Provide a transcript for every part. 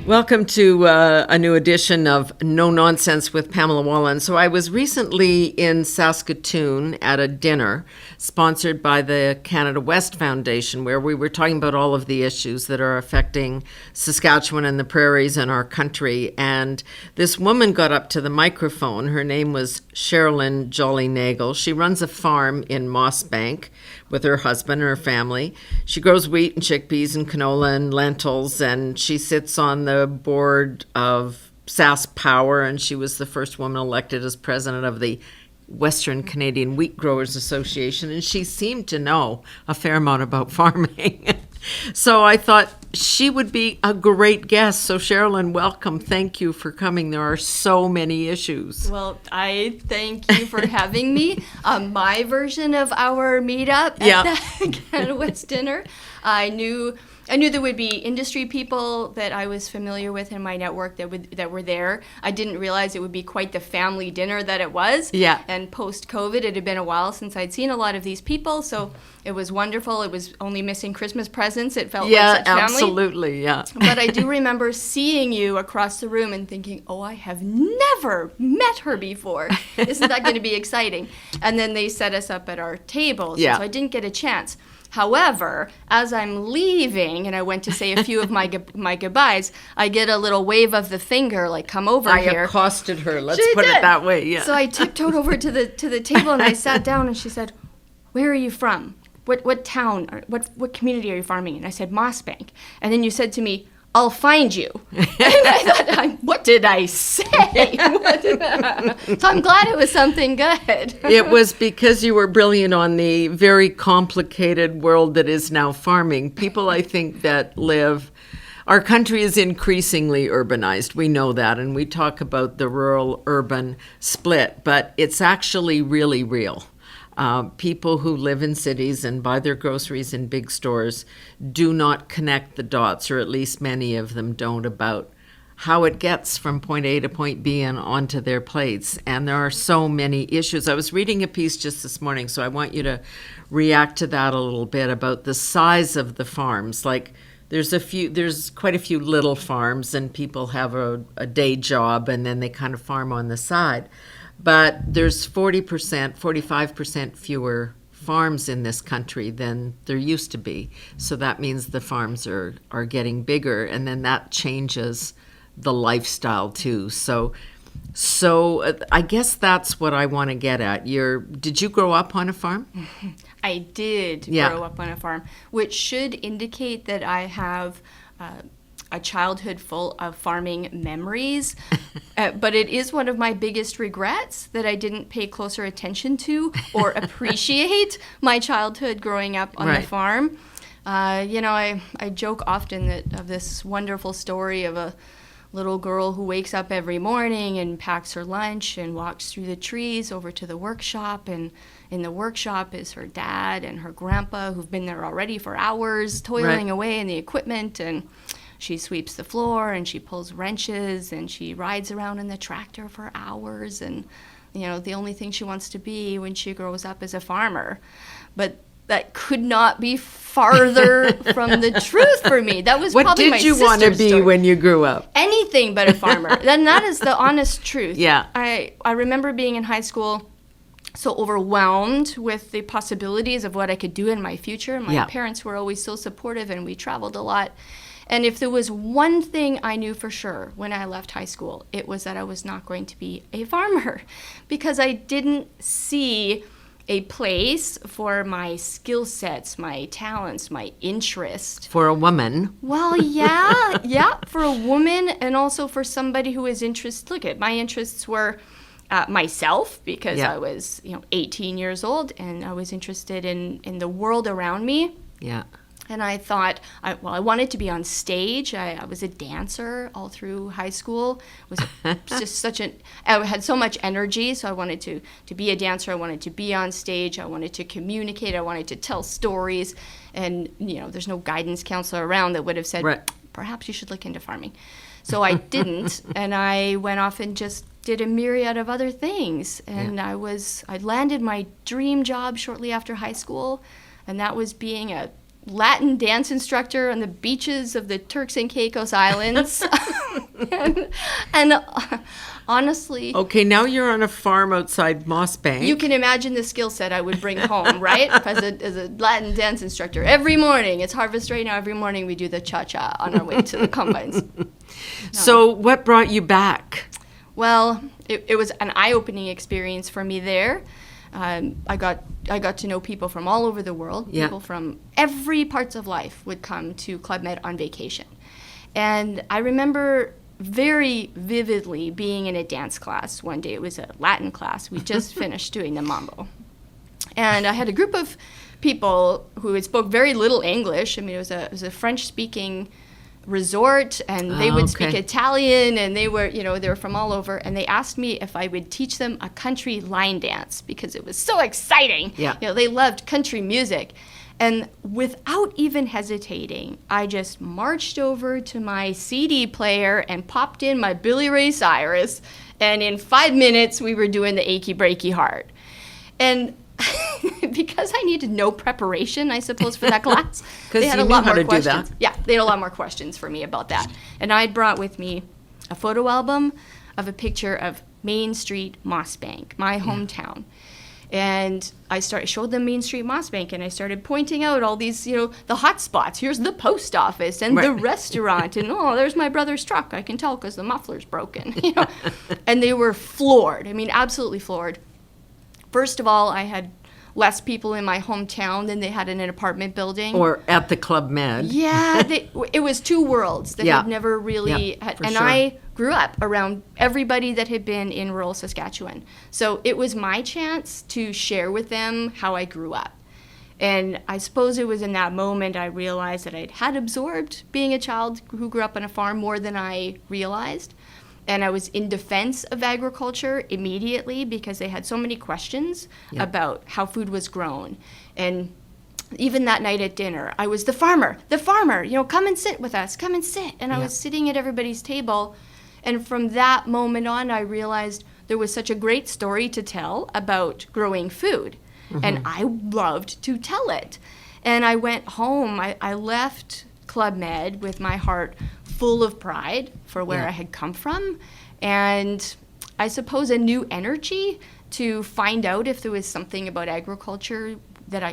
Welcome to a new edition of No Nonsense with Pamela Wallin. So I was recently in Saskatoon at a dinner sponsored by the Canada West Foundation, where we were talking about all of the issues that are affecting Saskatchewan and the prairies and our country. And this woman got up to the microphone. Her name was Cherilyn Jolly-Nagel. She runs a farm in Mossbank with her husband and her family. She grows wheat and chickpeas and canola and lentils, and she sits on the board of Sask Power, and she was the first woman elected as president of the Western Canadian Wheat Growers Association, and she seemed to know a fair amount about farming. So I thought she would be a great guest. So Cherilyn, welcome. Thank you for coming. There are so many issues. Well, I thank you for having me. My version of our meetup at the Canada West dinner, I knew there would be industry people that I was familiar with in my network that were there. I didn't realize it would be quite the family dinner that it was. Yeah. And post-COVID, it had been a while since I'd seen a lot of these people, so it was wonderful. It was only missing Christmas presents. It felt like such family. Absolutely, yeah. But I do remember seeing you across the room and thinking, oh, I have never met her before. Isn't that going to be exciting? And then they set us up at our tables, so I didn't get a chance. However, as I'm leaving, and I went to say a few of my goodbyes, I get a little wave of the finger, like, come over here. I accosted her, let's put it that way, yeah. So I tiptoed over to the table, and I sat down, and she said, where are you from? What town, or what community are you farming in? I said, Mossbank. And then you said to me, I'll find you. And I thought, what did I say? So I'm glad it was something good. It was because you were brilliant on the very complicated world that is now farming. People, I think, that live... Our country is increasingly urbanized. We know that, and we talk about the rural-urban split, but it's actually really real. People who live in cities and buy their groceries in big stores do not connect the dots, or at least many of them don't, about how it gets from point A to point B and onto their plates. And there are so many issues. I was reading a piece just this morning, so I want you to react to that a little bit, about the size of the farms. Like, there's quite a few little farms, and people have a day job, and then they kind of farm on the side. But there's 40%, 45% fewer farms in this country than there used to be. So that means the farms are getting bigger, and then that changes the lifestyle too. So I guess that's what I want to get at. Did you grow up on a farm? I did grow up on a farm, which should indicate that I have a childhood full of farming memories, but it is one of my biggest regrets that I didn't pay closer attention to or appreciate my childhood growing up on the farm. I joke often of this wonderful story of a little girl who wakes up every morning and packs her lunch and walks through the trees over to the workshop, and in the workshop is her dad and her grandpa, who've been there already for hours toiling away in the equipment, and she sweeps the floor, and she pulls wrenches, and she rides around in the tractor for hours, and the only thing she wants to be when she grows up is a farmer. But that could not be farther from the truth for me. That was probably my sister's story. What did you want to be when you grew up? Anything but a farmer. Then that is the honest truth. Yeah. I remember being in high school so overwhelmed with the possibilities of what I could do in my future. My parents were always so supportive, and we traveled a lot. And if there was one thing I knew for sure when I left high school, it was that I was not going to be a farmer, because I didn't see a place for my skill sets, my talents, my interest. For a woman. Well, yeah, for a woman, and also for somebody who is interested. Look, my interests were myself, because I was 18 years old, and I was interested in the world around me. Yeah. And I thought, I wanted to be on stage. I was a dancer all through high school. It was just I had so much energy, so I wanted to be a dancer. I wanted to be on stage. I wanted to communicate. I wanted to tell stories. And, there's no guidance counselor around that would have said, perhaps you should look into farming. So I didn't, and I went off and just did a myriad of other things. And I landed my dream job shortly after high school, and that was being a Latin dance instructor on the beaches of the Turks and Caicos Islands. and honestly... Okay, now you're on a farm outside Moss Bank. You can imagine the skill set I would bring home, right? As a Latin dance instructor. Every morning, it's harvest right now, every morning we do the cha-cha on our way to the combines. No. So what brought you back? Well, it was an eye-opening experience for me there. I got to know people from all over the world. Yeah. People from every parts of life would come to Club Med on vacation. And I remember very vividly being in a dance class one day. It was a Latin class. We just finished doing the mambo. And I had a group of people who spoke very little English. I mean, it was a French-speaking resort, and they would speak Italian, and they were from all over, and they asked me if I would teach them a country line dance because it was so exciting. Yeah. They loved country music. And without even hesitating, I just marched over to my CD player and popped in my Billy Ray Cyrus, and in 5 minutes we were doing the Achy Breaky Heart. And because I needed no preparation, I suppose, for that class, they had a lot more questions. Yeah, they had a lot more questions for me about that. And I brought with me a photo album of a picture of Main Street, Moss Bank, my hometown. And I showed them Main Street, Moss Bank, and I started pointing out all these, the hot spots. Here's the post office and the restaurant, and there's my brother's truck. I can tell because the muffler's broken. And they were floored. I mean, absolutely floored. First of all, I had less people in my hometown than they had in an apartment building. Or at the Club Med. Yeah, it was two worlds that had never really had. And I grew up around everybody that had been in rural Saskatchewan. So it was my chance to share with them how I grew up. And I suppose it was in that moment I realized that I had absorbed being a child who grew up on a farm more than I realized. And I was in defense of agriculture immediately because they had so many questions about how food was grown. And even that night at dinner, I was the farmer, come and sit with us, come and sit. And I was sitting at everybody's table. And from that moment on, I realized there was such a great story to tell about growing food. Mm-hmm. And I loved to tell it. And I went home. I left Club Med with my heart full of pride for where I had come from, and I suppose a new energy to find out if there was something about agriculture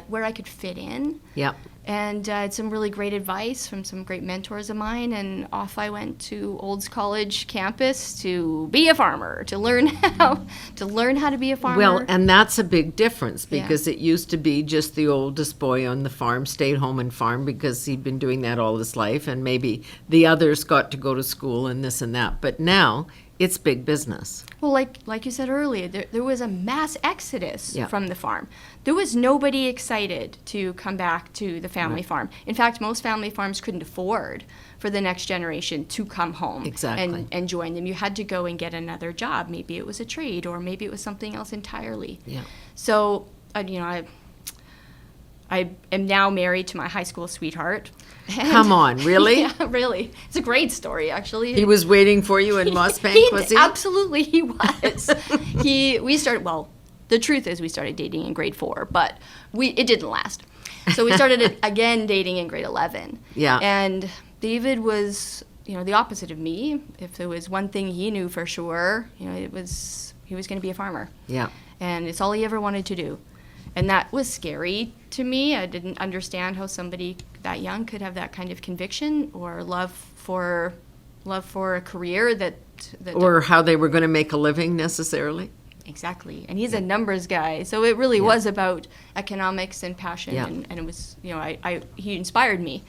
where I could fit in. Yeah. And I had some really great advice from some great mentors of mine, and off I went to Olds College campus to be a farmer, to learn how to be a farmer. Well, and that's a big difference because it used to be just the oldest boy on the farm stayed home and farm because he'd been doing that all his life, and maybe the others got to go to school and this and that. But now it's big business. Well, like you said earlier, there was a mass exodus from the farm. There was nobody excited to come back to the family farm. In fact, most family farms couldn't afford for the next generation to come home and join them. You had to go and get another job. Maybe it was a trade, or maybe it was something else entirely. Yeah. So, I am now married to my high school sweetheart. Come on, really? Yeah, really. It's a great story, actually. He was waiting for you in Moss Bank, was he? Absolutely, he was. The truth is we started dating in grade 4, but it didn't last. So we started again dating in grade 11. Yeah. And David was, the opposite of me. If there was one thing he knew for sure, he was going to be a farmer. Yeah. And it's all he ever wanted to do. And that was scary to me. I didn't understand how somebody that young could have that kind of conviction or love for a career that or how they were going to make a living necessarily. Exactly. And he's a numbers guy, so it really was about economics and passion. Yeah. And it was, he inspired me.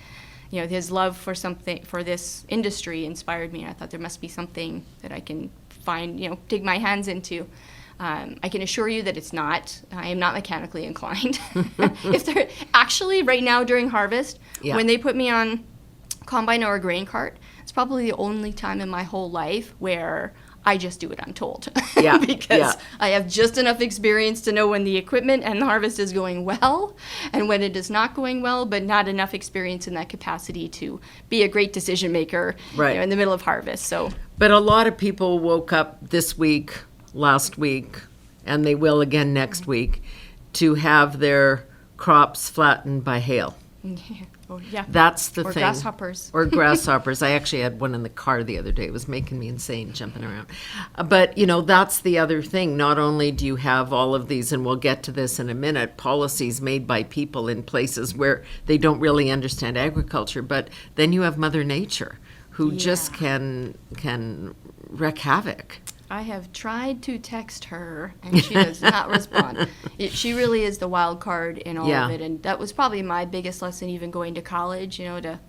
His love for this industry inspired me. And I thought there must be something that I can find, dig my hands into. I can assure you that it's not. I am not mechanically inclined. Actually, right now during harvest, when they put me on combine or a grain cart, it's probably the only time in my whole life where I just do what I'm told. Yeah. Because I have just enough experience to know when the equipment and the harvest is going well and when it is not going well, but not enough experience in that capacity to be a great decision maker in the middle of harvest. So, but a lot of people woke up this week, last week, and they will again next week, to have their crops flattened by hail. Oh, yeah. That's the Or thing. grasshoppers. Or grasshoppers. I actually had one in the car the other day. It was making me insane jumping around. But, that's the other thing. Not only do you have all of these, and we'll get to this in a minute, policies made by people in places where they don't really understand agriculture, but then you have Mother Nature, who just can wreak havoc. I have tried to text her, and she does not respond. She really is the wild card in all of it, and that was probably my biggest lesson even going to college, to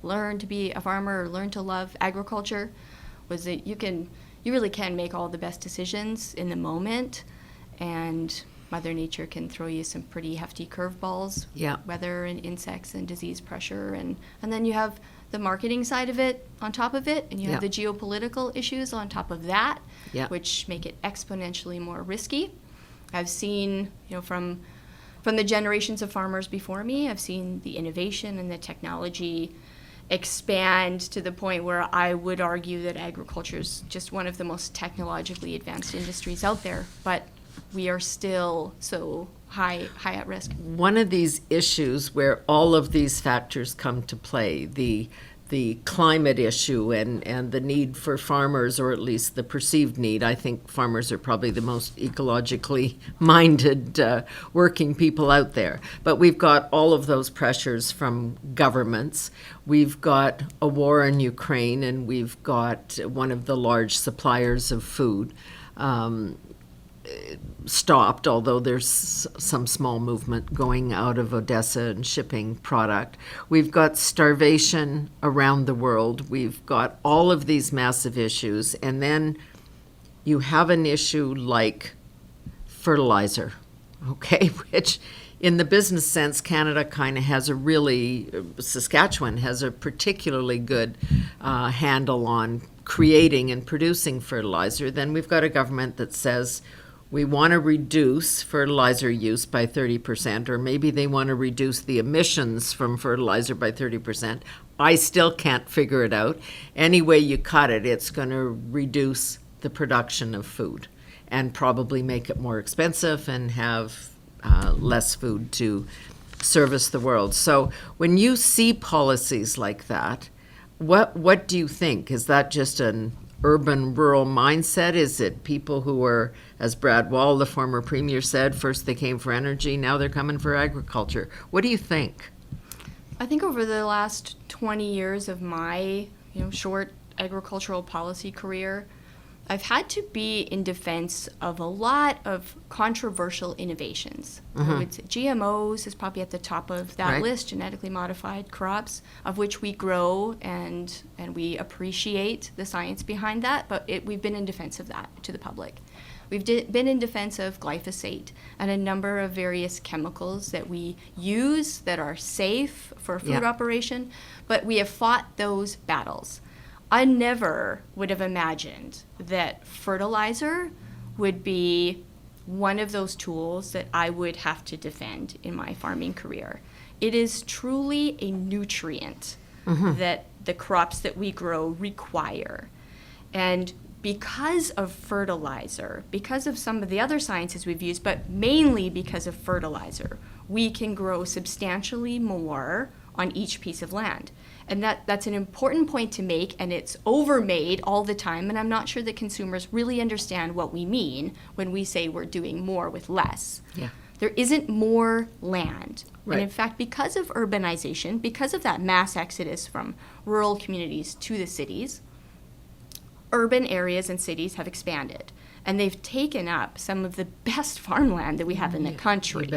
learn to be a farmer or learn to love agriculture, was that you really can make all the best decisions in the moment, and Mother Nature can throw you some pretty hefty curveballs, weather and insects and disease pressure, and then you have the marketing side of it on top of it, and you have the geopolitical issues on top of that, which make it exponentially more risky. I've seen, from the generations of farmers before me, I've seen the innovation and the technology expand to the point where I would argue that agriculture is just one of the most technologically advanced industries out there, but we are still so high at risk. One of these issues where all of these factors come to play, the climate issue and the need for farmers, or at least the perceived need. I think farmers are probably the most ecologically minded working people out there. But we've got all of those pressures from governments. We've got a war in Ukraine, and we've got one of the large suppliers of food stopped, although there's some small movement going out of Odessa and shipping product. We've got starvation around the world. We've got all of these massive issues. And then you have an issue like fertilizer, okay, which in the business sense, Canada kind of has Saskatchewan has a particularly good handle on creating and producing fertilizer. Then we've got a government that says, we want to reduce fertilizer use by 30%, or maybe they want to reduce the emissions from fertilizer by 30%. I still can't figure it out. Any way you cut it, it's going to reduce the production of food and probably make it more expensive and have less food to service the world. So when you see policies like that, what do you think? Is that just an urban-rural mindset? Is it people who are, as Brad Wall, the former premier, said, first they came for energy, now they're coming for agriculture? What do you think? I think over the last 20 years of my short agricultural policy career, I've had to be in defense of a lot of controversial innovations. I would say GMOs is probably at the top of that list, genetically modified crops, of which we grow and we appreciate the science behind that, but we've been in defense of that to the public. We've been in defense of glyphosate and a number of various chemicals that we use that are safe for food operation, but we have fought those battles. I never would have imagined that fertilizer would be one of those tools that I would have to defend in my farming career. It is truly a nutrient that the crops that we grow require. And because of fertilizer, because of some of the other sciences we've used, but mainly because of fertilizer, we can grow substantially more on each piece of land. And that's an important point to make, and it's overmade all the time, and I'm not sure that consumers really understand what we mean when we say we're doing more with less. Yeah. There isn't more land. Right. And in fact, because of urbanization, because of that mass exodus from rural communities to the cities, urban areas and cities have expanded. And they've taken up some of the best farmland that we have in the country.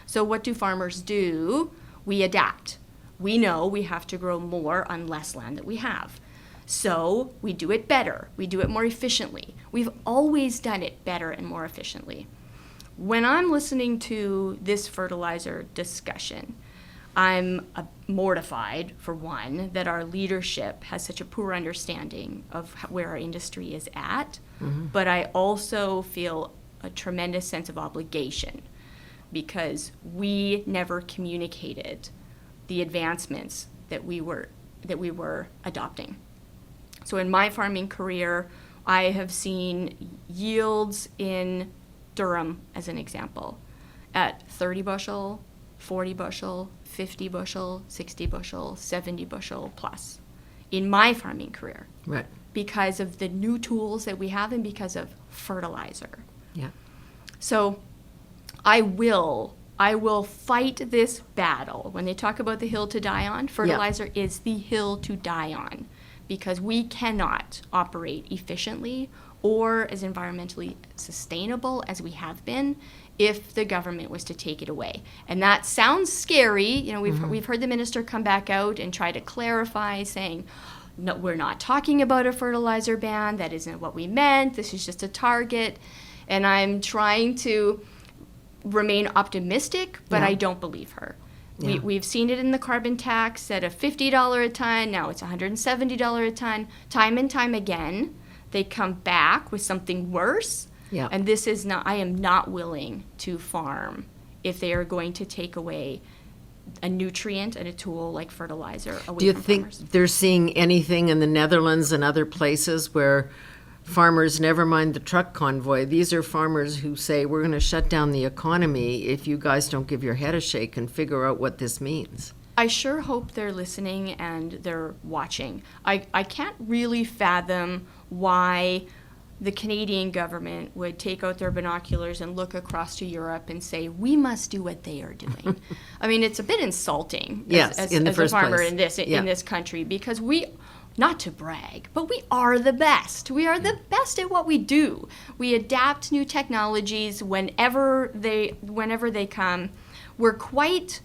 So what do farmers do? We adapt. We know we have to grow more on less land that we have. So we do it better. We do it more efficiently. We've always done it better and more efficiently. When I'm listening to this fertilizer discussion, I'm mortified, for one, that our leadership has such a poor understanding of where our industry is at. But I also feel a tremendous sense of obligation because we never communicated the advancements that we were adopting. So in my farming career, I have seen yields in Durham, as an example, at 30 bushel 40 bushel, 50 bushel, 60 bushel, 70 bushel plus in my farming career. Right. Because of the new tools that we have and because of fertilizer. Yeah. So I will fight this battle. When they talk about the hill to die on, fertilizer is the hill to die on, because we cannot operate efficiently or as environmentally sustainable as we have been if the government was to take it away. And that sounds scary. You know, we've heard the minister come back out and try to clarify, saying, no, we're not talking about a fertilizer ban. That isn't what we meant. This is just a target. And I'm trying to remain optimistic, but I don't believe her. Yeah. We've seen it in the carbon tax at a $50 a ton. Now it's $170 a ton. Time and time again, they come back with something worse. Yeah. And this is not, I am not willing to farm if they are going to take away a nutrient and a tool like fertilizer away from farmers. Do you think they're seeing anything in the Netherlands and other places where farmers, never mind the truck convoy, these are farmers who say, we're going to shut down the economy if you guys don't give your head a shake and figure out what this means? I sure hope they're listening and they're watching. I can't really fathom why the Canadian government would take out their binoculars and look across to Europe and say, we must do what they are doing. I mean, it's a bit insulting as a farmer in this country, because we, not to brag, but we are the best. We are the best at what we do. We adapt new technologies whenever they come. We're quite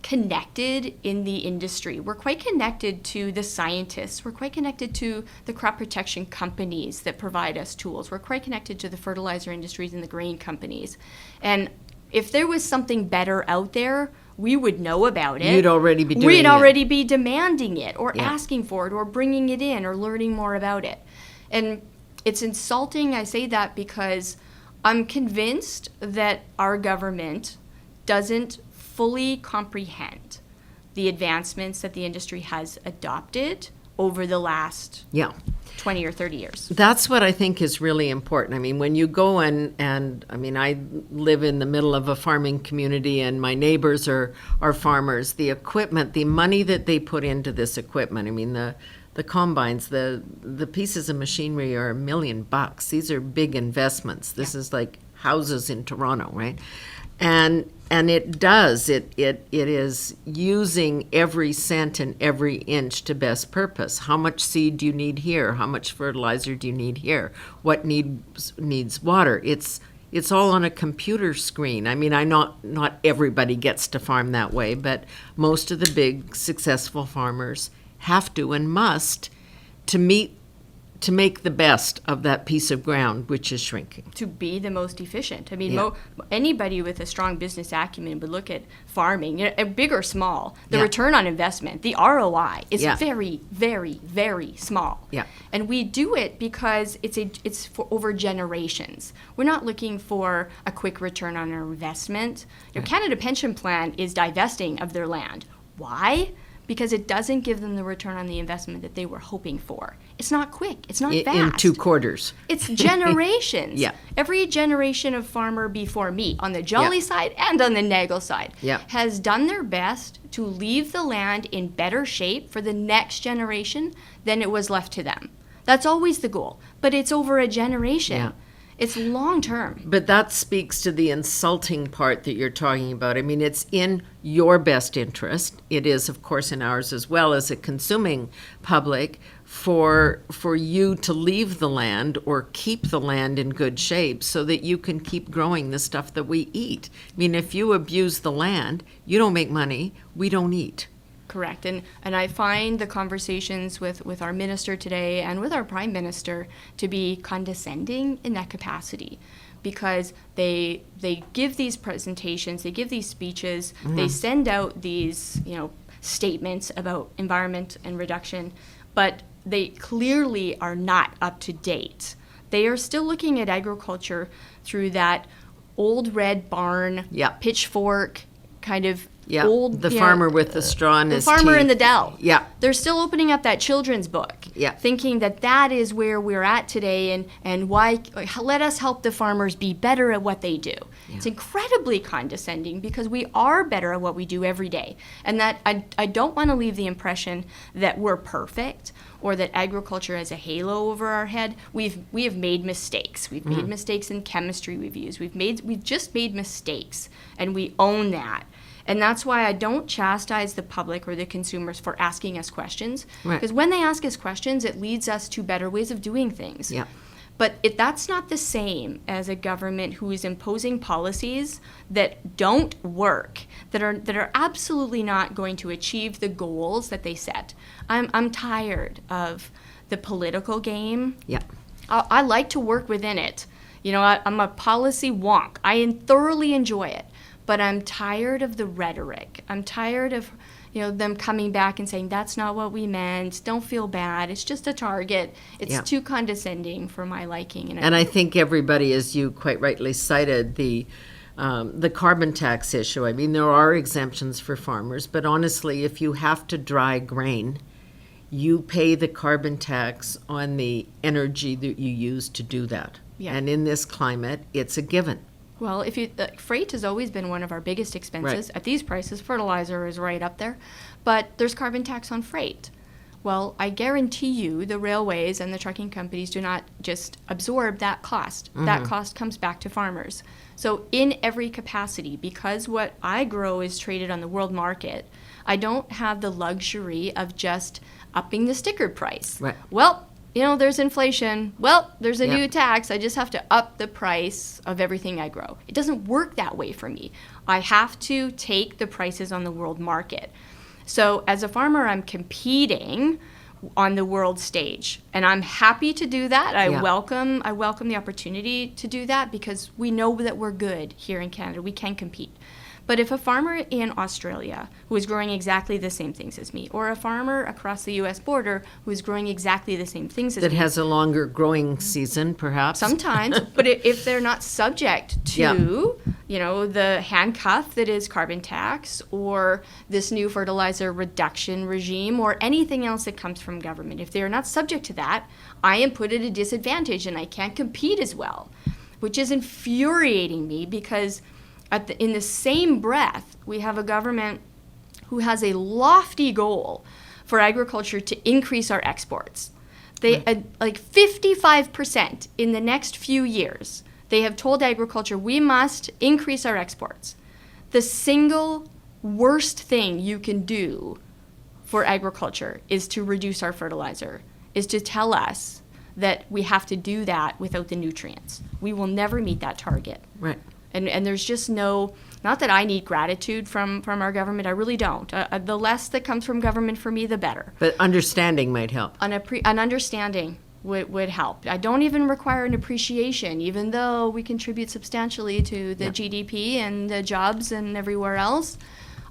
connected in the industry. We're quite connected to the scientists. We're quite connected to the crop protection companies that provide us tools. We're quite connected to the fertilizer industries and the grain companies. And if there was something better out there, we would know about it. You'd already be doing it. We'd already be demanding it or asking for it or bringing it in or learning more about it. And it's insulting, I say that, because I'm convinced that our government doesn't fully comprehend the advancements that the industry has adopted over the last 20 or 30 years. That's what I think is really important. I mean, when you go and I mean, I live in the middle of a farming community and my neighbors are farmers. The equipment, the money that they put into this equipment, I mean, the combines, the pieces of machinery are $1 million. These are big investments. This is like houses in Toronto, right? And it is using every cent and every inch to best purpose. How much seed do you need here? How much fertilizer do you need here? What needs water? It's all on a computer screen. I mean, not everybody gets to farm that way, but most of the big successful farmers have to and must to make the best of that piece of ground, which is shrinking. To be the most efficient. I mean, anybody with a strong business acumen would look at farming, big or small, the return on investment, the ROI is very, very, very small. Yeah. And we do it because it's for over generations. We're not looking for a quick return on our investment. Your Canada Pension Plan is divesting of their land. Why? Because it doesn't give them the return on the investment that they were hoping for. It's not quick. It's not fast. In 2 quarters. It's generations. Every generation of farmer before me, on the Jolly side and on the Nagel side, has done their best to leave the land in better shape for the next generation than it was left to them. That's always the goal. But it's over a generation. Yeah. It's long term. But that speaks to the insulting part that you're talking about. I mean, it's in your best interest. It is, of course, in ours as well as a consuming public for you to leave the land or keep the land in good shape so that you can keep growing the stuff that we eat. I mean, if you abuse the land, you don't make money, we don't eat. Correct. And I find the conversations with our minister today and with our prime minister to be condescending in that capacity, because they give these presentations, they give these speeches, they send out these statements about environment and reduction, but they clearly are not up to date. They are still looking at agriculture through that old red barn, pitchfork kind of Yeah, old... the farmer with the straw in his teeth. The farmer in the dell. Yeah. They're still opening up that children's book, thinking that is where we're at today, and why let us help the farmers be better at what they do. Yeah. It's incredibly condescending because we are better at what we do every day. And that I don't want to leave the impression that we're perfect or that agriculture has a halo over our head. We have made mistakes. We've made mistakes in chemistry we've used. We've just made mistakes, and we own that. And that's why I don't chastise the public or the consumers for asking us questions. Because when they ask us questions, it leads us to better ways of doing things. Yeah. But that's not the same as a government who is imposing policies that don't work, that are absolutely not going to achieve the goals that they set. I'm tired of the political game. Yeah. I like to work within it. I'm a policy wonk. I thoroughly enjoy it. But I'm tired of the rhetoric. I'm tired of them coming back and saying, that's not what we meant. Don't feel bad. It's just a target. It's too condescending for my liking. And I think everybody, as you quite rightly cited, the carbon tax issue. I mean, there are exemptions for farmers, but honestly, if you have to dry grain, you pay the carbon tax on the energy that you use to do that. Yeah. And in this climate, it's a given. Well, freight has always been one of our biggest expenses. Right. At these prices, fertilizer is right up there. But there's carbon tax on freight. Well, I guarantee you the railways and the trucking companies do not just absorb that cost. Mm-hmm. That cost comes back to farmers. So in every capacity, because what I grow is traded on the world market, I don't have the luxury of just upping the sticker price. Right. Well, there's inflation. Well, there's a new tax. I just have to up the price of everything I grow. It doesn't work that way for me. I have to take the prices on the world market. So as a farmer, I'm competing on the world stage, and I'm happy to do that. I welcome the opportunity to do that because we know that we're good here in Canada. We can compete. But if a farmer in Australia who is growing exactly the same things as me, or a farmer across the U.S. border who is growing exactly the same things as me. That has a longer growing season, perhaps? Sometimes, but if they're not subject to, the handcuff that is carbon tax, or this new fertilizer reduction regime, or anything else that comes from government, if they are not subject to that, I am put at a disadvantage and I can't compete as well, which is infuriating me because in the same breath, we have a government who has a lofty goal for agriculture to increase our exports. They like 55% in the next few years. They have told agriculture, we must increase our exports. The single worst thing you can do for agriculture is to reduce our fertilizer, is to tell us that we have to do that without the nutrients. We will never meet that target. Right. And there's just not that I need gratitude from our government. I really don't. The less that comes from government for me, the better. But understanding might help. An understanding would help. I don't even require an appreciation, even though we contribute substantially to the GDP and the jobs and everywhere else.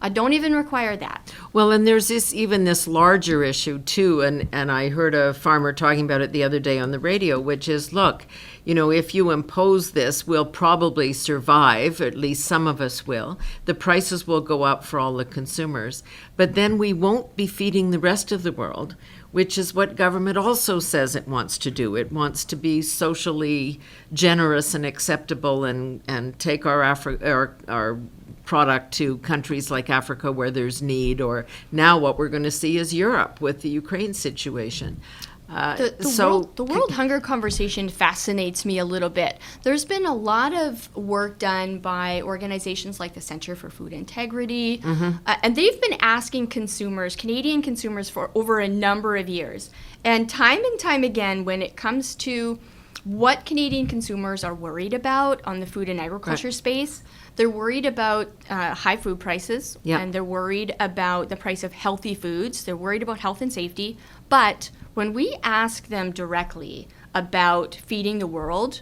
I don't even require that. Well, and there's this larger issue too, and I heard a farmer talking about it the other day on the radio, which is, look, if you impose this, we'll probably survive, at least some of us will. The prices will go up for all the consumers, but then we won't be feeding the rest of the world, which is what government also says it wants to do. It wants to be socially generous and acceptable and take our product to countries like Africa where there's need, or now what we're going to see is Europe with the Ukraine situation. The world hunger conversation fascinates me a little bit. There's been a lot of work done by organizations like the Centre for Food Integrity, and they've been asking Canadian consumers, for over a number of years. And time again, when it comes to what Canadian consumers are worried about on the food and agriculture space, they're worried about high food prices, and they're worried about the price of healthy foods. They're worried about health and safety. But when we ask them directly about feeding the world,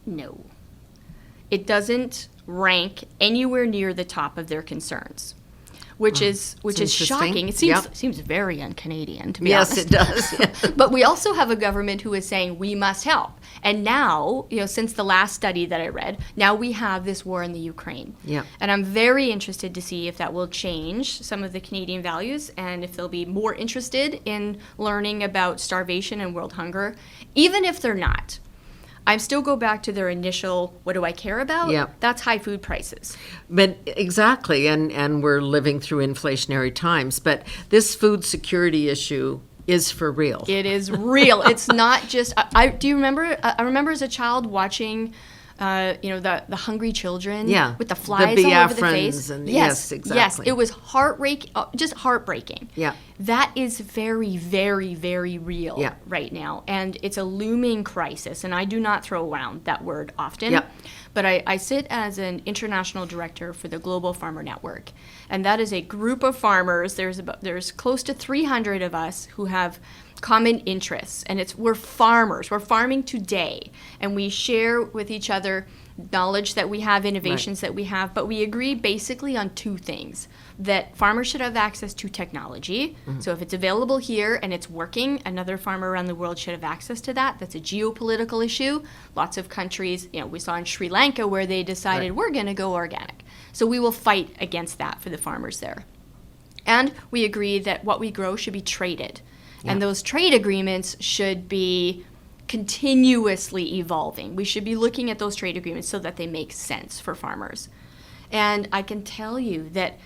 no. It doesn't rank anywhere near the top of their concerns. which is interesting. shocking. It seems very un-Canadian, to be honest. Yes, it does. But we also have a government who is saying we must help. And now, since the last study that I read, now we have this war in the Ukraine. Yeah. And I'm very interested to see if that will change some of the Canadian values and if they'll be more interested in learning about starvation and world hunger. Even if they're not, I still go back to their initial, what do I care about? Yeah. That's high food prices. But exactly, and we're living through inflationary times. But this food security issue is for real. It is real. It's not just. Do you remember? I remember as a child watching, the hungry children. Yeah. With the flies the all over the face. And yes, exactly. Yes, it was just heartbreaking. Yeah. That is very, very, very real Yeah. right now, and it's a looming crisis. And I do not throw around that word often. Yeah. But I sit as an international director for the Global Farmer Network, and that is a group of farmers. There's close to 300 of us who have common interests, and we're farmers. We're farming today, and we share with each other knowledge that we have, innovations that we have, but we agree basically on two things: that farmers should have access to technology. So if it's available here and it's working, another farmer around the world should have access to that. That's a geopolitical issue. Lots of countries, we saw in Sri Lanka where they decided we're going to go organic. So we will fight against that for the farmers there. And we agree that what we grow should be traded. Yeah. And those trade agreements should be continuously evolving. We should be looking at those trade agreements so that they make sense for farmers. And I can tell you that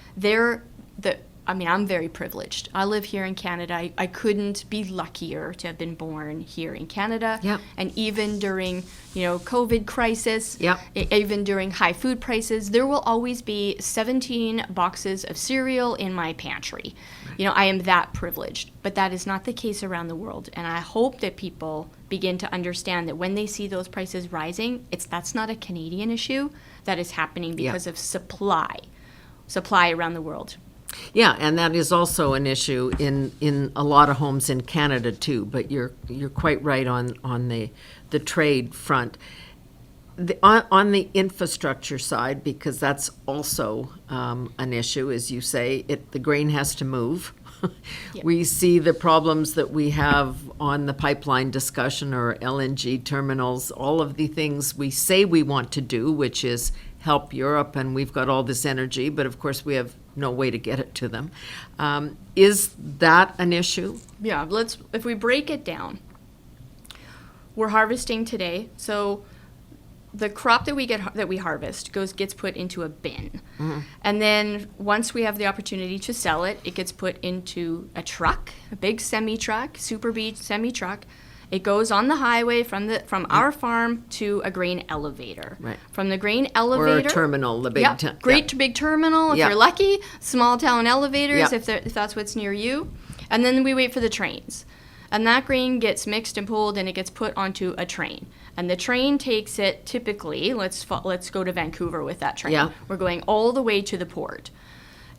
I'm very privileged. I live here in Canada. I couldn't be luckier to have been born here in Canada. Yep. And even during, COVID crisis, yep. Even during high food prices, there will always be 17 boxes of cereal in my pantry. Right. I am that privileged. But that is not the case around the world. And I hope that people begin to understand that when they see those prices rising, that's not a Canadian issue. That is happening because of supply around the world. Yeah, and that is also an issue in a lot of homes in Canada too. But you're quite right on the trade front. On the infrastructure side, because that's also an issue, as you say, the grain has to move. Yep. We see the problems that we have on the pipeline discussion or LNG terminals, all of the things we say we want to do, which is help Europe, and we've got all this energy, but of course we have no way to get it to them. Is that an issue? Yeah, if we break it down, we're harvesting today, so the crop that we harvest gets put into a bin. Mm-hmm. And then once we have the opportunity to sell it, it gets put into a truck, a big semi-truck, super beach semi-truck. It goes on the highway from our farm to a grain elevator. Right. From the grain elevator, or a terminal, the big big terminal if you're lucky. Small town elevators if that's what's near you, and then we wait for the trains, and that grain gets mixed and pulled, and it gets put onto a train, and the train takes it typically. Let's go to Vancouver with that train. Yeah. We're going all the way to the port.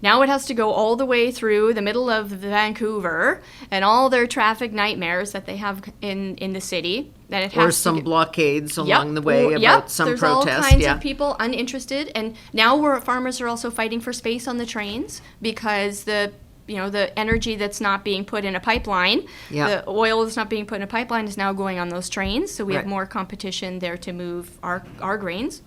Now it has to go all the way through the middle of Vancouver and all their traffic nightmares that they have in the city. That it has or some blockades along the way about some There's protests. There's all kinds of people uninterested. And now farmers are also fighting for space on the trains because the energy that's not being put in a pipeline, the oil that's not being put in a pipeline is now going on those trains. So we have more competition there to move our grains.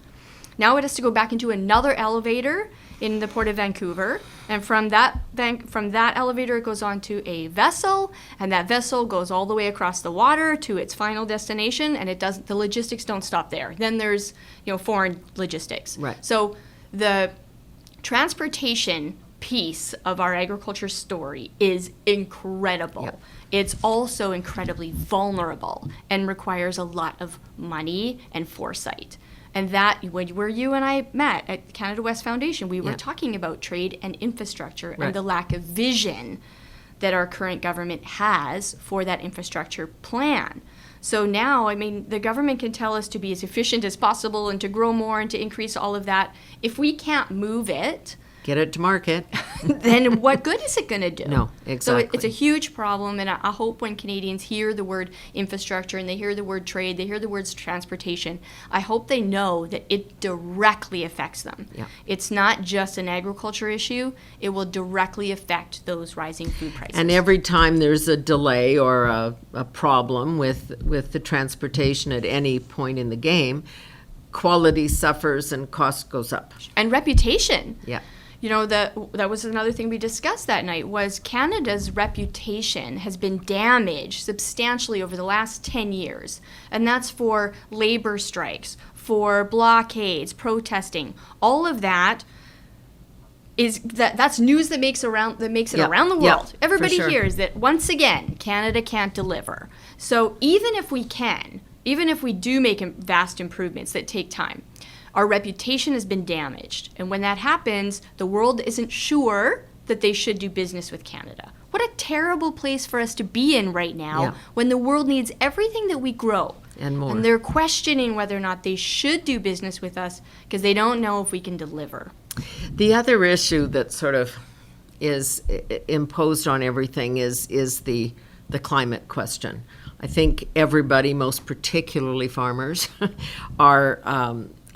Now it has to go back into another elevator in the Port of Vancouver, and from that elevator it goes on to a vessel, and that vessel goes all the way across the water to its final destination, and the logistics don't stop there. Then there's foreign logistics. Right. So the transportation piece of our agriculture story is incredible. Yep. It's also incredibly vulnerable and requires a lot of money and foresight. And that, where you and I met at Canada West Foundation, we were talking about trade and infrastructure and the lack of vision that our current government has for that infrastructure plan. So now, the government can tell us to be as efficient as possible and to grow more and to increase all of that. If we can't move it, Get it to market. then what good is it going to do? No, exactly. So it's a huge problem, and I hope when Canadians hear the word infrastructure and they hear the word trade, they hear the words transportation, I hope they know that it directly affects them. Yeah. It's not just an agriculture issue. It will directly affect those rising food prices. And every time there's a delay or a problem with the transportation at any point in the game, quality suffers and cost goes up. And reputation. Yeah. You know, that was another thing we discussed that night, was Canada's reputation has been damaged substantially over the last 10 years. And that's for labor strikes, for blockades, protesting. All of that that's news that makes it around the world. Everybody hears that once again Canada can't deliver. So even if we do make vast improvements that take time, our reputation has been damaged. And when that happens, the world isn't sure that they should do business with Canada. What a terrible place for us to be in right now when the world needs everything that we grow. And more. And they're questioning whether or not they should do business with us because they don't know if we can deliver. The other issue that sort of is imposed on everything is the climate question. I think everybody, most particularly farmers, are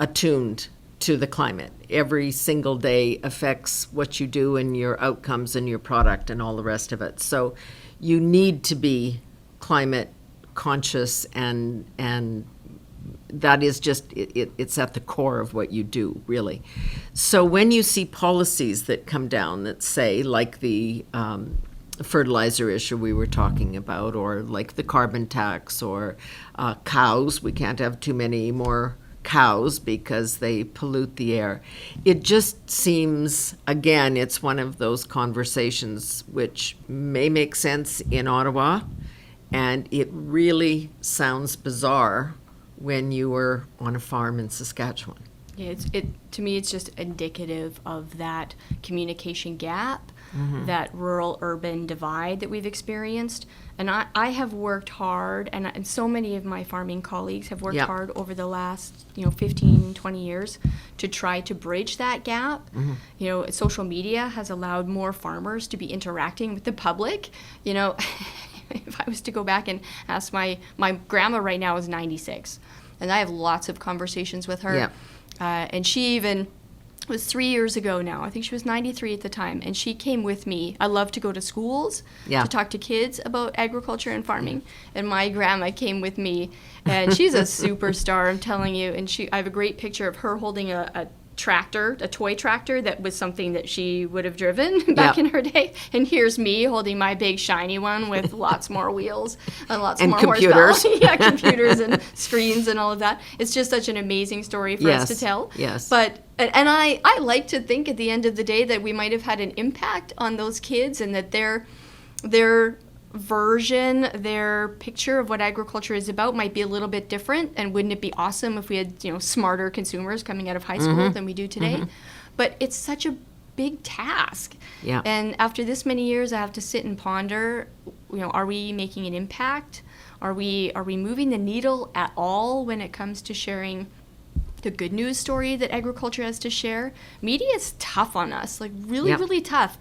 attuned to the climate. Every single day affects what you do and your outcomes and your product and all the rest of it. So you need to be climate conscious, and that is just, it's at the core of what you do, really. So when you see policies that come down that say, like the fertilizer issue we were talking about, or like the carbon tax, or cows, we can't have too many more cows because they pollute the air. It just seems, again, it's one of those conversations which may make sense in Ottawa, and it really sounds bizarre when you were on a farm in Saskatchewan. Yeah, to me, it's just indicative of that communication gap, that rural-urban divide that we've experienced. And I have worked hard, and so many of my farming colleagues have worked hard over the last 15, 20 years to try to bridge that gap. You know, social media has allowed more farmers to be interacting with the public. You know, if I was to go back and ask my grandma right now is 96, and I have lots of conversations with her. Yeah. And she even was 3 years ago now. I think she was 93 at the time. And she came with me. I love to go to schools to talk to kids about agriculture and farming. And my grandma came with me. And she's a superstar, I'm telling you. And I have a great picture of her holding a tractor, a toy tractor that was something that she would have driven back in her day. And here's me holding my big shiny one with lots more wheels and lots more computers. horsepower. Yeah, computers and screens and all of that. It's just such an amazing story for us to tell. Yes. But I like to think at the end of the day that we might have had an impact on those kids, and that their version, their picture of what agriculture is about might be a little bit different. And wouldn't it be awesome if we had smarter consumers coming out of high school than we do today? But it's such a big task. Yeah. And after this many years, I have to sit and ponder, are we making an impact? Are we moving the needle at all when it comes to sharing the good news story that agriculture has to share? Media is tough on us, like really tough.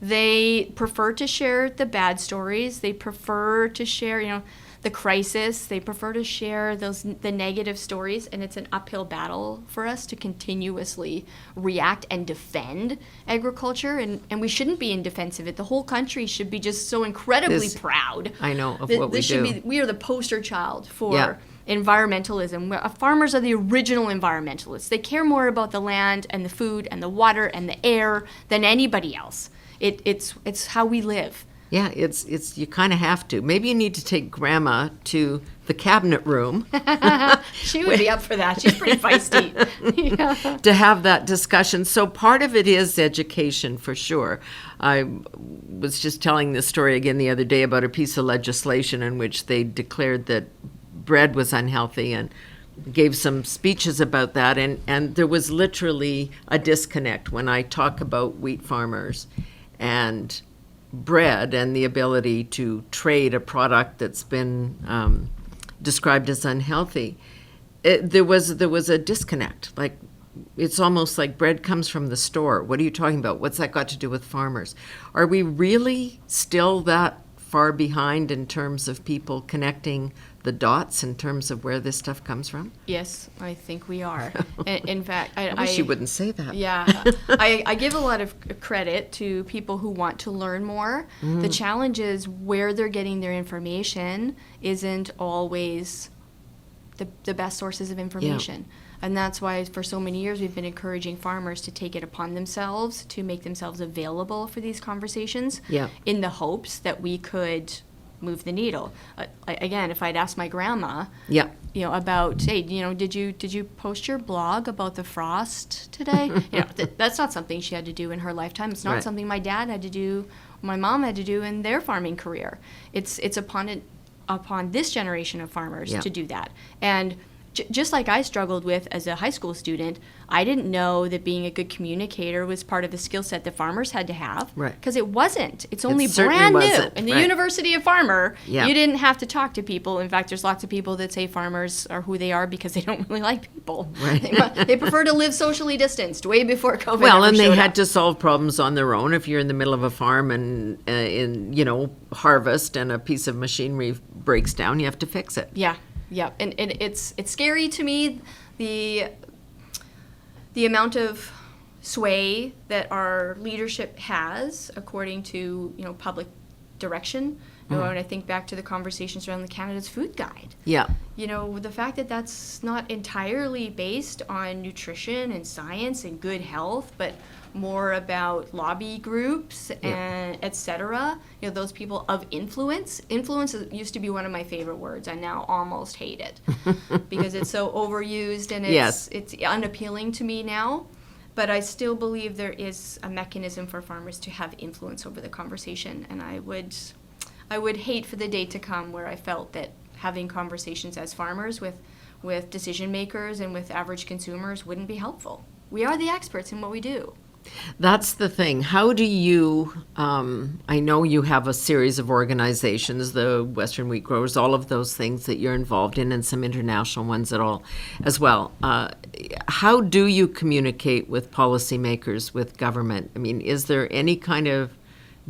They prefer to share the bad stories. They prefer to share, the crisis. They prefer to share the negative stories, and it's an uphill battle for us to continuously react and defend agriculture. And we shouldn't be in defense of it. The whole country should be just so incredibly proud. I know of what we do. We are the poster child for environmentalism. Farmers are the original environmentalists. They care more about the land and the food and the water and the air than anybody else. It's how we live. Yeah, it's you kind of have to. Maybe you need to take Grandma to the cabinet room. She would be up for that. She's pretty feisty. To have that discussion. So part of it is education, for sure. I was just telling this story again the other day about a piece of legislation in which they declared that bread was unhealthy, and gave some speeches about that. And there was literally a disconnect when I talk about wheat farmers and bread and the ability to trade a product that's been described as unhealthy. There was a disconnect. Like, it's almost like bread comes from the store. What are you talking about? What's that got to do with farmers? Are we really still that far behind in terms of people connecting the dots in terms of where this stuff comes from? Yes, I think we are. In fact, I wish you wouldn't say that. Yeah, I give a lot of credit to people who want to learn more. The challenge is where they're getting their information isn't always the best sources of information. Yeah. And that's why for so many years we've been encouraging farmers to take it upon themselves to make themselves available for these conversations, in the hopes that we could move the needle. Again, if I'd asked my grandma, about, hey, did you post your blog about the frost today? That's not something she had to do in her lifetime. It's not something my dad had to do, my mom had to do in their farming career. It's upon this generation of farmers to do that. And just like I struggled with as a high school student, I didn't know that being a good communicator was part of the skill set that farmers had to have. Right. Because it wasn't. It's only brand new. In the University of Farmer, you didn't have to talk to people. In fact, there's lots of people that say farmers are who they are because they don't really like people. Right. They prefer to live socially distanced way before COVID and they had to solve problems on their own. If you're in the middle of a farm and harvest and a piece of machinery breaks down, you have to fix it. Yeah. Yeah, and it's scary to me, the amount of sway that our leadership has according to public direction. When I think back to the conversations around the Canada's Food Guide. Yeah. The fact that that's not entirely based on nutrition and science and good health, but more about lobby groups and et cetera. Those people of influence. Influence used to be one of my favorite words. I now almost hate it because it's so overused and it's unappealing to me now. But I still believe there is a mechanism for farmers to have influence over the conversation, and I would hate for the day to come where I felt that having conversations as farmers with decision makers and with average consumers wouldn't be helpful. We are the experts in what we do. That's the thing. How do you, I know you have a series of organizations, the Western Wheat Growers, all of those things that you're involved in, and some international ones as well. How do you communicate with policymakers, with government? I mean, is there any kind of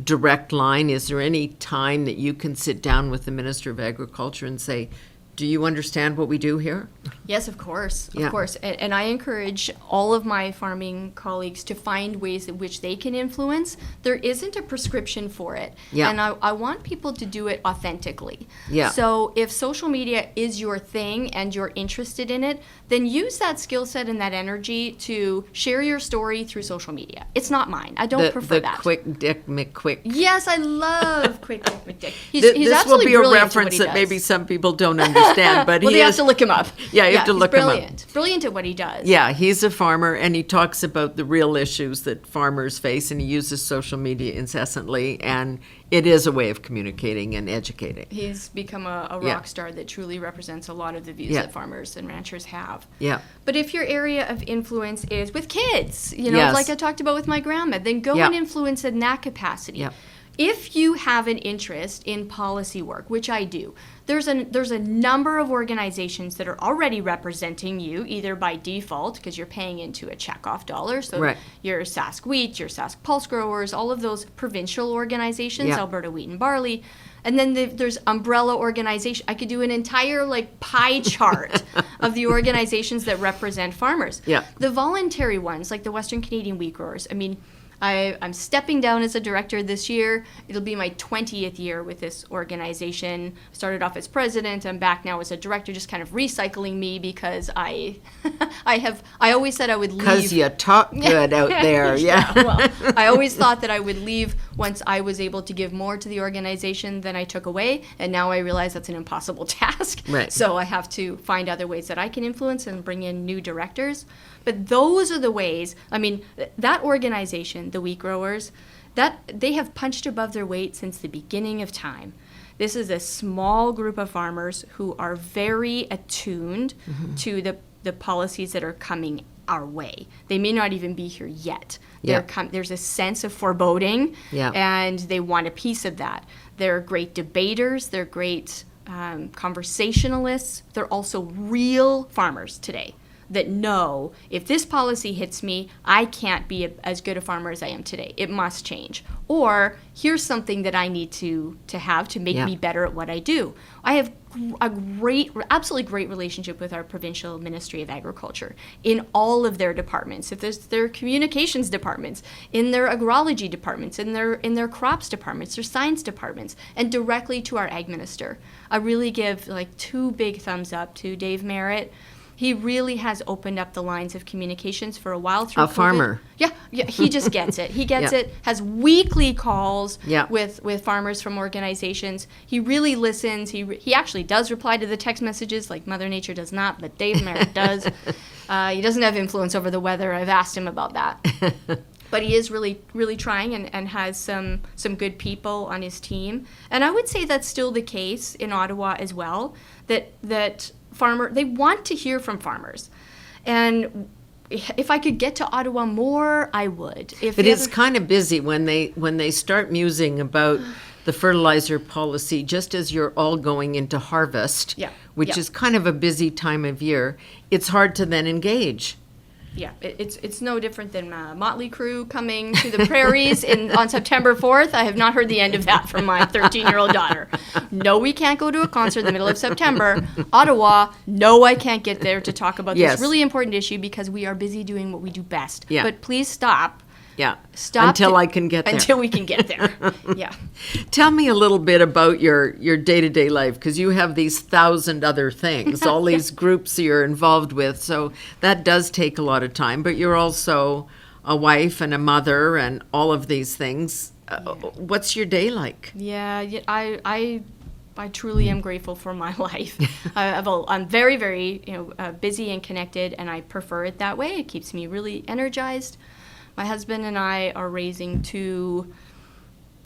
direct line? Is there any time that you can sit down with the Minister of Agriculture and say, do you understand what we do here? Yes, of course. Of course. And I encourage all of my farming colleagues to find ways in which they can influence. There isn't a prescription for it. Yeah. And I want people to do it authentically. Yeah. So if social media is your thing and you're interested in it, then use that skill set and that energy to share your story through social media. It's not mine. I don't prefer that. The Quick Dick McQuick. Yes, I love Quick Dick McDick. He's this will be a reference that maybe some people don't understand. But well, you have to look him up. Yeah, you have to look him up. Brilliant at what he does. Yeah, he's a farmer, and he talks about the real issues that farmers face, and he uses social media incessantly, and it is a way of communicating and educating. He's become a rock star that truly represents a lot of the views that farmers and ranchers have. Yeah. But if your area of influence is with kids, like I talked about with my grandma, then go and influence in that capacity. Yeah. If you have an interest in policy work, which I do, there's a number of organizations that are already representing you, either by default, because you're paying into a checkoff dollar, so your Sask Wheat, your Sask Pulse Growers, all of those provincial organizations, Alberta Wheat and Barley, and then there's umbrella organization. I could do an entire pie chart of the organizations that represent farmers. Yeah. The voluntary ones, like the Western Canadian Wheat Growers, I mean, I'm stepping down as a director this year. It'll be my 20th year with this organization. Started off as president. I'm back now as a director, just kind of recycling me because I always said I would leave. Because you talk good out there, Well, I always thought that I would leave once I was able to give more to the organization than I took away, and now I realize that's an impossible task. Right. So I have to find other ways that I can influence and bring in new directors. But those are the ways, I mean, that organization, the Wheat Growers, that they have punched above their weight since the beginning of time. This is a small group of farmers who are very attuned to the policies that are coming our way. They may not even be here yet. There's a sense of foreboding, and they want a piece of that. They're great debaters. They're great conversationalists. They're also real farmers today. that know if this policy hits me, I can't be as good a farmer as I am today. It must change. Or here's something that I need to have to make me better at what I do. I have a absolutely great relationship with our provincial Ministry of Agriculture in all of their departments. If there's their communications departments, in their agrology departments, in their crops departments, their science departments, and directly to our ag minister. I really give like 2 big thumbs up to Dave Merritt. He really has opened up the lines of communications for a while through a COVID. Farmer. Yeah, he just gets it. He gets it, has weekly calls Yeah. with farmers from organizations. He really listens. He actually does reply to the text messages like Mother Nature does not, but Dave Merritt does. He doesn't have influence over the weather. I've asked him about that. But he is really, really trying and has some good people on his team. And I would say that's still the case in Ottawa as well, that they want to hear from farmers. And if I could get to Ottawa more, I would. But it's kind of busy when they start musing about the fertilizer policy, just as you're all going into harvest, which is kind of a busy time of year. It's hard to then engage. Yeah, it's no different than Motley Crue coming to the prairies on September 4th. I have not heard the end of that from my 13-year-old daughter. No, we can't go to a concert in the middle of September. Ottawa, no, I can't get there to talk about this really important issue because we are busy doing what we do best. Yeah. But please stop. Yeah. Stop until I can get there. Until we can get there. Yeah. Tell me a little bit about your day-to-day life, because you have these 1,000 other things, all these groups you're involved with. So that does take a lot of time. But you're also a wife and a mother and all of these things. What's your day like? Yeah, I truly am grateful for my life. I'm very, very busy and connected, and I prefer it that way. It keeps me really energized. My husband and I are raising 2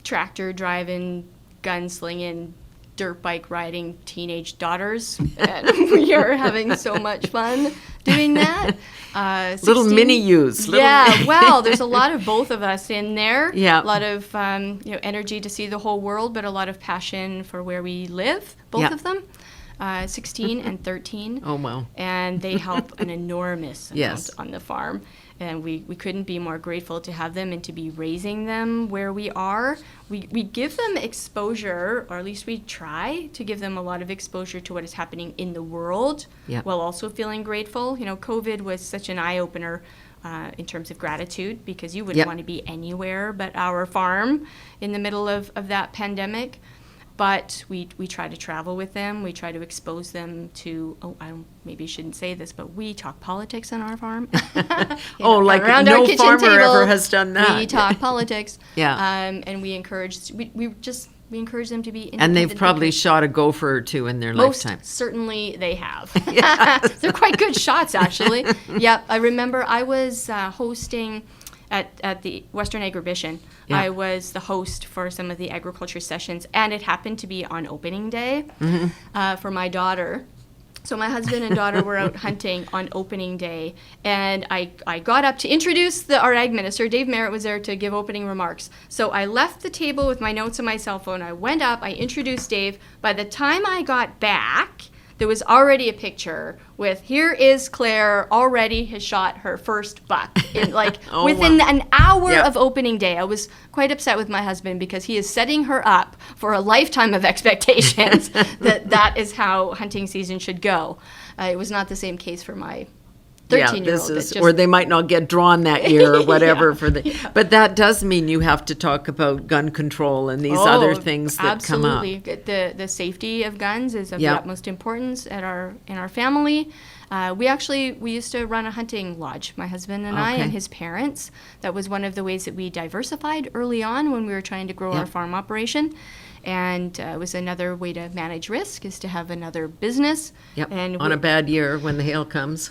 tractor driving, gunslinging, dirt bike riding teenage daughters, and we are having so much fun doing that. 16, little mini yous. Yeah, well, there's a lot of both of us in there. Yeah. A lot of energy to see the whole world, but a lot of passion for where we live, both of them. 16 and 13. Oh, wow. And they help an enormous amount on the farm. And we couldn't be more grateful to have them and to be raising them where we are. We give them exposure, or at least we try to give them a lot of exposure to what is happening in the world while also feeling grateful. COVID was such an eye-opener in terms of gratitude, because you wouldn't want to be anywhere but our farm in the middle of that pandemic. But we try to travel with them. We try to expose them to, I maybe shouldn't say this, but we talk politics on our farm. Like around no our kitchen farmer table, ever has done that. We talk politics. And we encourage them to be independent. And they've probably shot a gopher or 2 in their lifetime. Most certainly they have. They're quite good shots, actually. I remember I was hosting at the Western Agribition. I was the host for some of the agriculture sessions, and it happened to be on opening day for my daughter. So my husband and daughter were out hunting on opening day, and I got up to introduce our ag minister. Dave Merritt was there to give opening remarks. So I left the table with my notes on my cell phone. I went up, I introduced Dave. By the time I got back, there was already a picture with, here is Claire, already has shot her first buck in within an hour of opening day. I was quite upset with my husband because he is setting her up for a lifetime of expectations that is how hunting season should go. It was not the same case for my 13-year-old. Or they might not get drawn that year or whatever. But that does mean you have to talk about gun control and these other things that come up. Absolutely. The safety of guns is of the utmost importance in our family. We used to run a hunting lodge, my husband and I and his parents. That was one of the ways that we diversified early on when we were trying to grow our farm operation. And it was another way to manage risk, is to have another business. And on a bad year when the hail comes.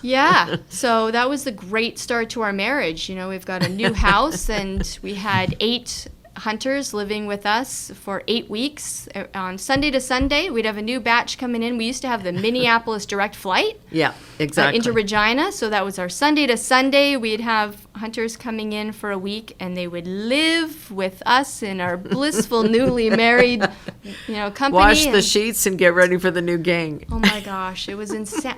So that was the great start to our marriage. We've got a new house, and we had 8 hunters living with us for 8 weeks. On Sunday to Sunday, we'd have a new batch coming in. We used to have the Minneapolis direct flight. Yeah, exactly. Into Regina. So that was our Sunday to Sunday. We'd have hunters coming in for a week, and they would live with us in our blissful, newly married, company. Wash the sheets and get ready for the new gang. Oh my gosh, it was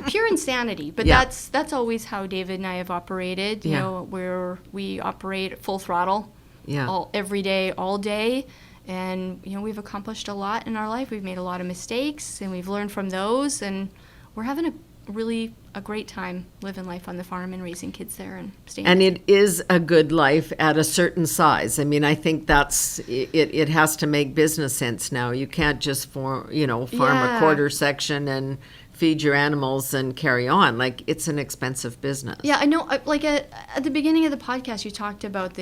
pure insanity. But Yeah. that's always how David and I have operated. You Yeah. know, where we operate at full throttle. Yeah. Every day, all day. And, we've accomplished a lot in our life. We've made a lot of mistakes, and we've learned from those. And we're having a great time living life on the farm and raising kids there and staying. And it is a good life at a certain size. I mean, I think that's it. It has to make business sense now. You can't just farm Yeah. a quarter section and feed your animals and carry on. Like, it's an expensive business. Yeah, I know. Like at the beginning of the podcast, you talked about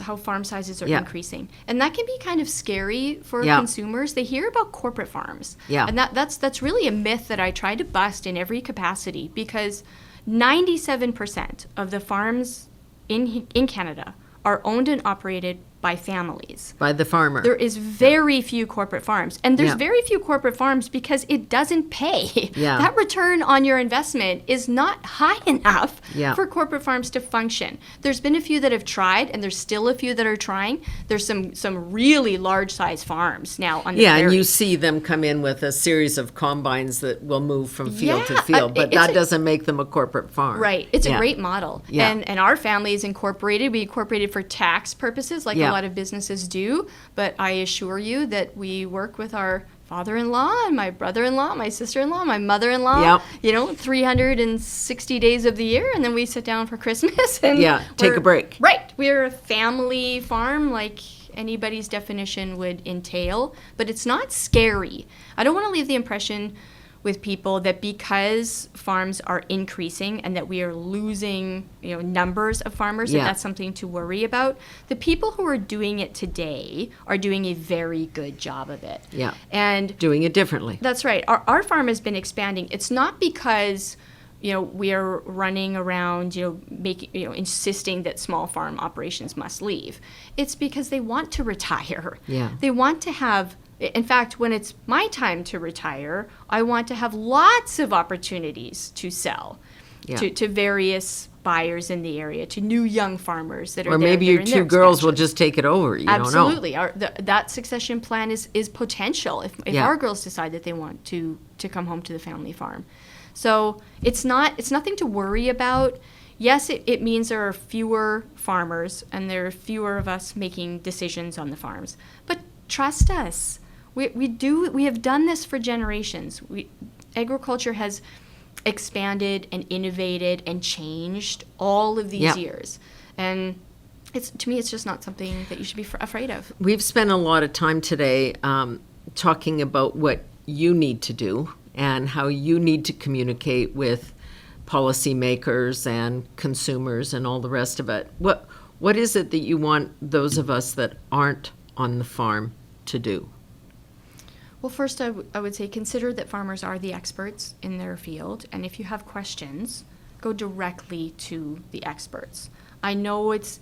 how farm sizes are Yeah. increasing, and that can be kind of scary for Yeah. consumers. They hear about corporate farms, Yeah. and that's really a myth that I try to bust in every capacity, because 97% of the farms in Canada are owned and operated by families. By the farmer. There is very few corporate farms. And there's Yeah. very few corporate farms because it doesn't pay. Yeah. That return on your investment is not high enough Yeah. for corporate farms to function. There's been a few that have tried, and there's still a few that are trying. There's some really large-size farms now on the Yeah, and prairie. you see them come in with a series of combines that will move from field to Yeah, field, but it's that a- doesn't make them a corporate farm. Right. It's Yeah. a great model. Yeah. And our family is incorporated. We incorporated for tax purposes, like Yeah. a lot of businesses do. But I assure you that we work with our father-in-law and my brother-in-law, my sister-in-law, my mother-in-law, Yep. 360 days of the year. And then we sit down for Christmas. And Yeah, take we're- a break. Right. We're a family farm, like anybody's definition would entail. But it's not scary. I don't want to leave the impression with people that because farms are increasing and that we are losing, numbers of farmers, Yeah. that that's something to worry about. The people who are doing it today are doing a very good job of it. Yeah. And Doing it differently. that's right. Our farm has been expanding. It's not because we are running around, making, insisting that small farm operations must leave. It's because they want to retire. Yeah. They want to have. In fact, when it's my time to retire, I want to have lots of opportunities to sell Yeah. to various buyers in the area, to new young farmers that are Or there maybe that are your in their two girls will expansion. just take it over. You don't know. Absolutely. That succession plan is potential if Yeah. our girls decide that they want to come home to the family farm. So it's nothing to worry about. Yes, it means there are fewer farmers and there are fewer of us making decisions on the farms. But trust us. We have done this for generations. Agriculture has expanded and innovated and changed all of these Yeah. years. And to me, it's just not something that you should be afraid of. We've spent a lot of time today talking about what you need to do and how you need to communicate with policymakers and consumers and all the rest of it. What is it that you want those of us that aren't on the farm to do? Well, first, I would say consider that farmers are the experts in their field, and if you have questions, go directly to the experts. I know it's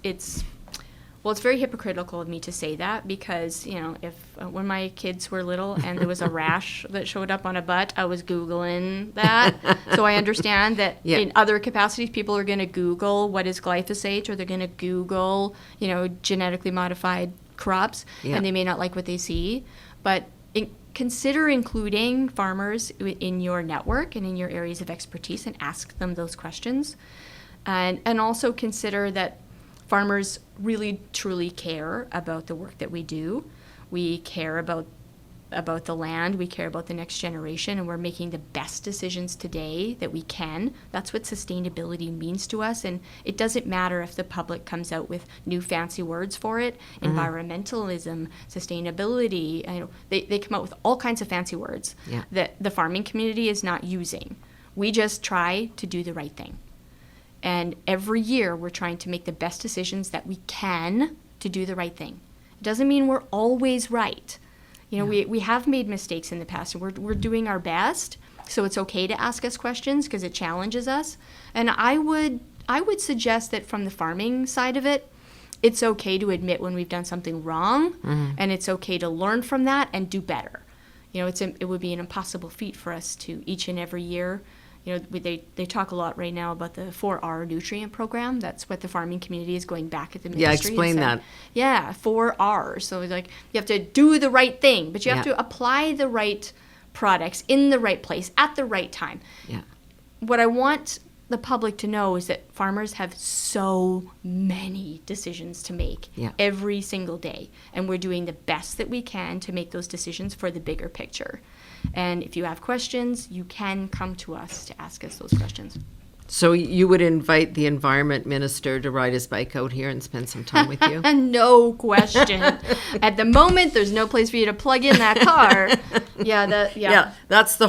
very hypocritical of me to say that because, if when my kids were little and there was a rash that showed up on a butt, I was Googling that. So I understand that Yeah. in other capacities, people are going to Google what is glyphosate, or they're going to Google, genetically modified crops, Yeah. and they may not like what they see. But consider including farmers in your network and in your areas of expertise and ask them those questions. And also consider that farmers really, truly care about the work that we do. We care about the land, we care about the next generation, and we're making the best decisions today that we can. That's what sustainability means to us, and it doesn't matter if the public comes out with new fancy words for it, environmentalism, sustainability, they come out with all kinds of fancy words Yeah. that the farming community is not using. We just try to do the right thing. And every year we're trying to make the best decisions that we can to do the right thing. It doesn't mean we're always right. We have made mistakes in the past, and we're doing our best. So it's okay to ask us questions because it challenges us. And I would suggest that from the farming side of it, it's okay to admit when we've done something wrong, and it's okay to learn from that and do better. You know, it would be an impossible feat for us to each and every year. You know, they talk a lot right now about the 4R nutrient program. That's what the farming community is going back at the ministry. Yeah, explain that. Yeah, 4Rs. So like you have to do the right thing, but you have to apply the right products in the right place at the right time. Yeah. What I want the public to know is that farmers have so many decisions to make every single day, and we're doing the best that we can to make those decisions for the bigger picture. And if you have questions, you can come to us to ask us those questions. So you would invite the environment minister to ride his bike out here and spend some time with you? No question. At the moment, there's no place for you to plug in that car. That's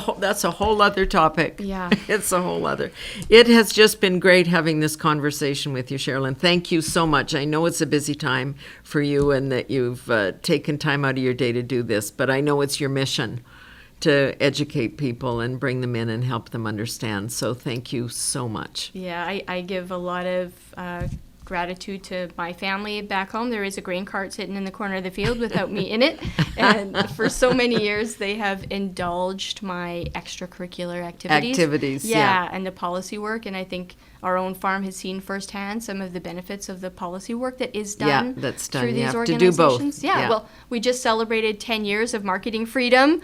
a whole other topic. Yeah. It's a whole other. It has just been great having this conversation with you, Cherilyn. Thank you so much. I know it's a busy time for you and that you've taken time out of your day to do this, but I know it's your mission to educate people and bring them in and help them understand. So thank you so much. Yeah, I give a lot of gratitude to my family back home. There is a grain cart sitting in the corner of the field without me in it. And for so many years, they have indulged my extracurricular activities. Yeah, and the policy work. And I think our own farm has seen firsthand some of the benefits of the policy work that is done that's done. through these you have organizations. To do both. Yeah, well, we just celebrated 10 years of marketing freedom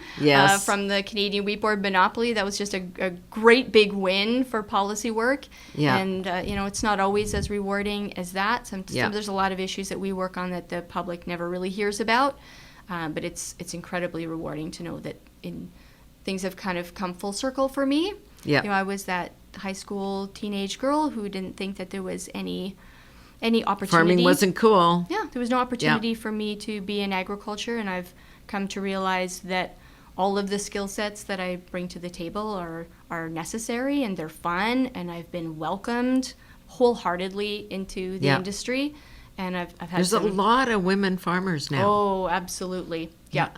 from the Canadian Wheat Board monopoly. That was just a great big win for policy work. Yeah. And, it's not always as rewarding as that. There's a lot of issues that we work on that the public never really hears about. But it's incredibly rewarding to know that things have kind of come full circle for me. Yeah. I was that high school teenage girl who didn't think that there was any opportunity. Farming wasn't cool. Yeah, there was no opportunity for me to be in agriculture, and I've come to realize that all of the skill sets that I bring to the table are necessary, and they're fun, and I've been welcomed wholeheartedly into the industry. And I've had There's a lot of women farmers now. Oh, absolutely. Yeah,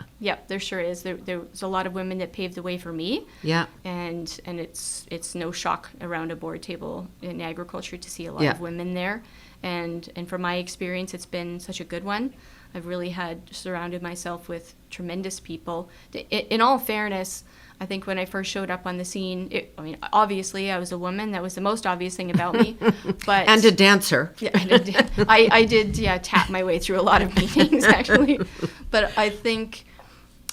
there sure is. There's a lot of women that paved the way for me. Yeah. And it's no shock around a board table in agriculture to see a lot of women there. And from my experience, it's been such a good one. I've really had surrounded myself with tremendous people. In all fairness, I think when I first showed up on the scene, obviously I was a woman. That was the most obvious thing about me. But and a dancer. Yeah, I did tap my way through a lot of meetings, actually. But I think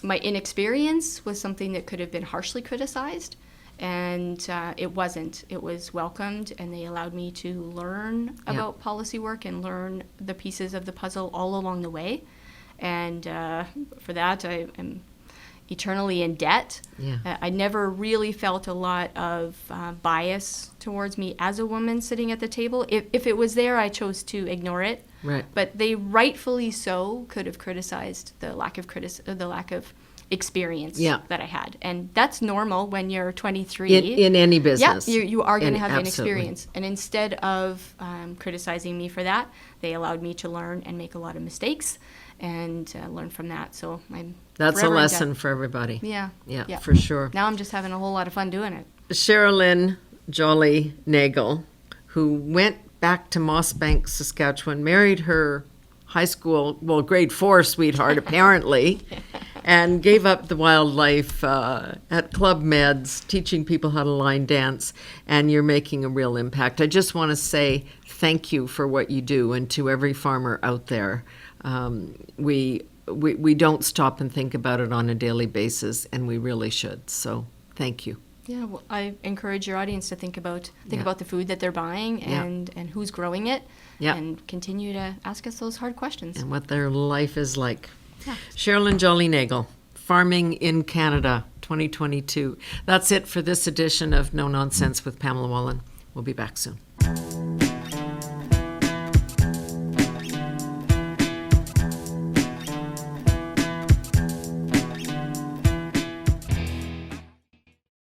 my inexperience was something that could have been harshly criticized. And it wasn't. It was welcomed, and they allowed me to learn about policy work and learn the pieces of the puzzle all along the way. And for that, I am eternally in debt. Yeah. I never really felt a lot of bias towards me as a woman sitting at the table. If it was there, I chose to ignore it. Right. But they rightfully so could have criticized the lack of experience that I had. And that's normal when you're 23. In any business. Yeah, you are going to have an experience. And instead of criticizing me for that, they allowed me to learn and make a lot of mistakes and learn from that. So that's a lesson for everybody. Yeah, for sure. Now I'm just having a whole lot of fun doing it. Cherilyn Jolly-Nagel, who went back to Mossbank, Saskatchewan, married her high school, grade 4 sweetheart, apparently, and gave up the wildlife at Club Meds, teaching people how to line dance, and you're making a real impact. I just want to say thank you for what you do, and to every farmer out there. We don't stop and think about it on a daily basis, and we really should. So thank you. Yeah, well, I encourage your audience to think about the food that they're buying and who's growing it, and continue to ask us those hard questions. And what their life is like. Yeah. Cherilyn Jolly-Nagel, Farming in Canada 2022. That's it for this edition of No Nonsense with Pamela Wallin. We'll be back soon.